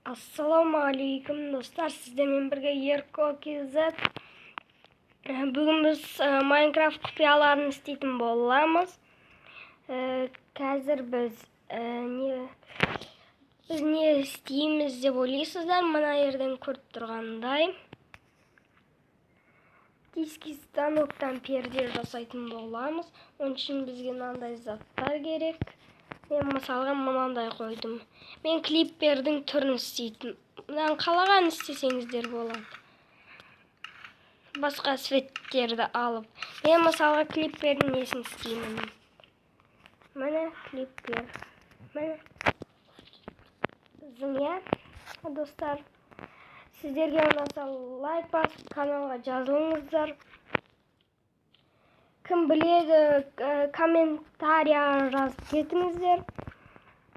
Assalamu alaikum dostlar, sizlerle birge Yerko KZ. Bugün biz Minecraft kupalarını isteydim bolamız. Hazır biz ne isteyimiz deb oylaysızlar, mana yerden ko'rib turganday. Diski stanokdan perde жасайтын bolamız. Onun için bizge mындай zatlar gerek. Men masalga mынандай koydum. Men klipperдің түрін істейтін. Мынаны қалаған істесеңіздер болады. Басқа светтерді алып. Мен мысалға клиппердің несін істеймін. Міне клиппер. Міне. Біздің достар. Сіздерге ұнаса лайк басып каналға жазылыңыздар. Кім біледі, комментария жазып кетіңіздер.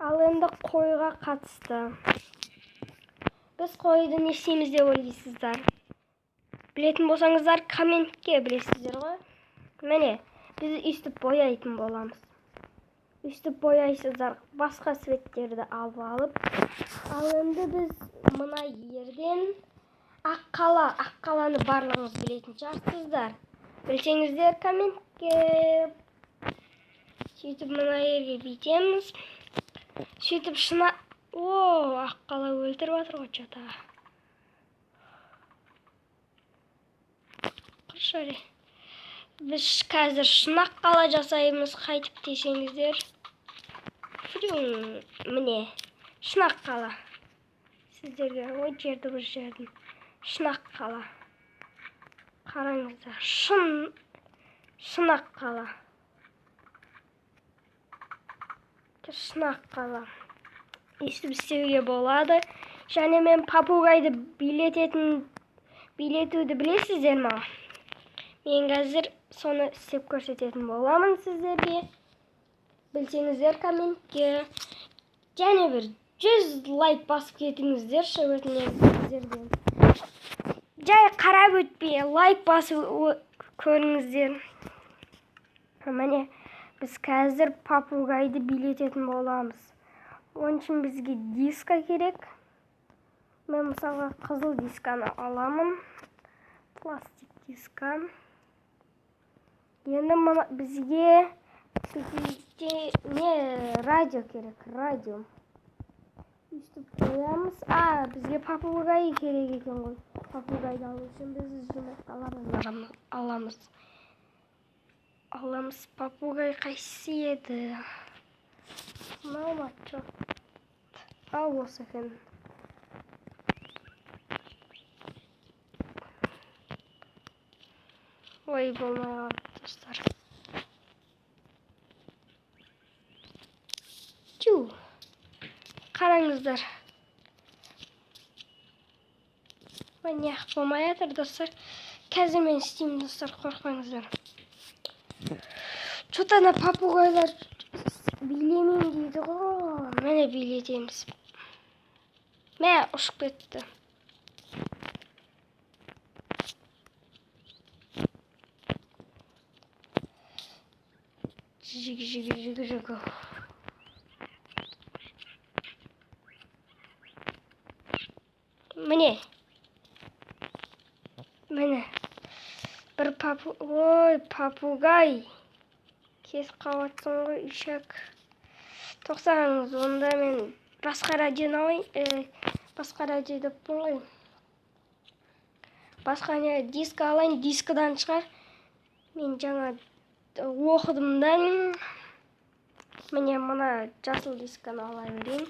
Ал енді қойға қатысты. Біз қойды не істейміз деп ойлайсыздар? Білетін болсаңыздар комментке, білесіздер ғой. Міне, біз үстіп бояйтын боламыз. Үстіп бояйсыздар, басқа светтерді алып. Ал енді біз мына ерден аққаланы барлығыңыз білетін шығарсыздар. Білсеңіздер комментке. Сөйтіп мына ерге бүйтеміз. Сөйтіп шына... аққала өлтіріп жатыр ғой чата. Құршары. Біз қазір шынаққала жасаймыз, қайтып десеңіздер. Міне, шынаққала. Сіздерге ой жерді бір жердің. Шынаққала. Қараңыздар, шынаққала. Шынаққала. Естіп істеуге болады. Және мен папугайды билетуді білесіздер ма? Мен қазір соны істеп көрсететін боламын сіздерге. Білсеңіздер комментке. Және бір 100 лайк басып кетіңіздер, өтінемін сіздерден. Жай қарап өтпей, лайк басып көріңіздер. Міне, біз қазір папугайды билететін боламыз. Onun için bizге диска керек. Мен мысалға қызыл дисканы аламын. Пластик диска. Енді бізге радио керек. Радио. Үстіп қоямыз. Бізге папугай керек екен ғой. Папугайды алу үшін біз жұмыртқаларын аламыз. Папугай қайсы еді? Мамачо. Ал осы екен. Ой, болмай достар. Қараңыздар. Міне болмай жатыр достар. Қазір мен істеймін достар, қорқпаңыздар. Чотана папугайлар билемейін дейді ғой. Міне билетеміз. Мә, ұшып кетті. Жигі. Міне. Бір папугай. Кес қауатсын ғой, үшек. Тоқсаңыз, онда мен басқа радионы алайын. Басқа радио деп болайын. Басқа диск алайын, дискадан шығар. Мен жаңа оқыдымдан. Міне мына жасыл дисканы ала берейін.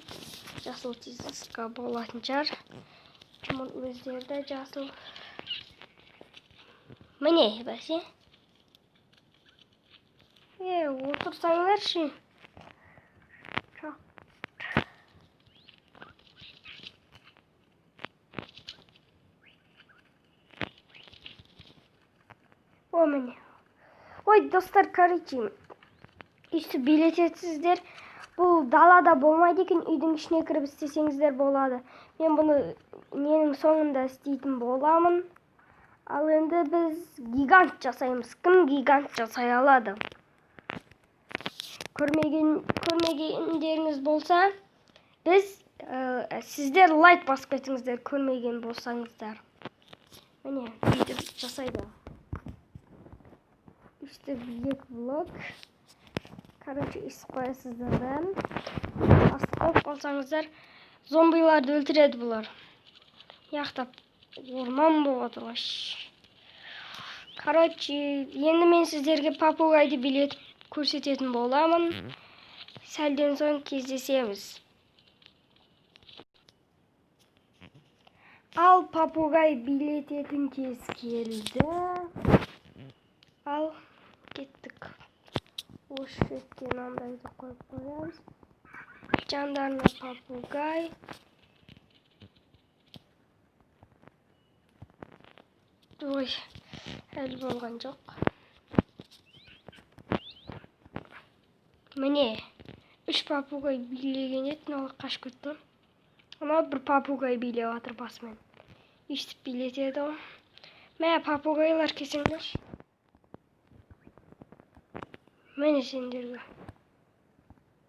Жасыл диска болатын шығар. Жұмын өздерді жасыл. Міне, бәсе. Отырсаңдаршы. Міне. Ой, достар, көрейін. Үсті билететсіздер. Бұл далада болмайды екен, үйдің ішіне кіріп істесеңіздер болады. Мен бұны ненің соңында істейтін боламын. Ал енді біз гигант жасаймыз. Кім гигант жасай алады? Көрмегендеріңіз болса, biz Sizler like басып кетіңіздер, көрмеген болсаңыздар. Міне, видео жасайды. İşte bir vlog. Короче, естіп қоясыздар бәрін. Астып қойып қалсаңыздар, зомбиларды өлтіреді бұлар. Яқтап орман болып отыр. Короче, енді мен сіздерге попугайды билетіп көрсететін боламын. Сәлден соң кездесеміз. Al попугай билететін кез келді. Al gittik. Boş ettiğin andaydı koyup koyarız. Jandarma попугай. Oy, el болған жоқ. Міне, 3 попугай билеген еді, мынау қашып кетті. Ана бір попугай билеп жатыр басымен. Естіп билетеді ғой. Мә, попугайлар келсеңдер. Міне сендерге.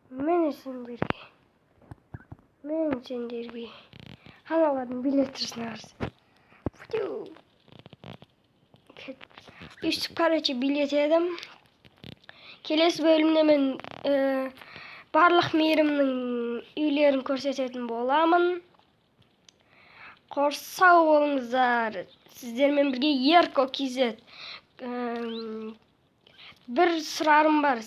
Міне сендерге. Міне сендерге. Аналардың билеттерін арсы. Фу. Естіп, короче, билетедім. Келесі бөлімде мен барлық мейірімнің үйлерін көрсететін боламын. Қорсау болыңыздар. Сіздермен бірге Ерко KZ. Bir sırarım var.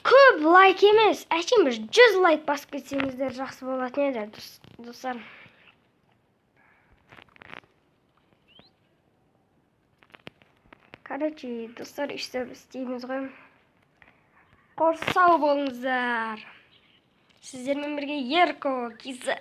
Көп лайк емес, әшейін бір 100 лайк басып кетсеңіздер жақсы болатын еді, достар. Короче, достар, işte істейміз ғой. Қорсау болыңыздар. Сіздермен бірге Ерко KZ.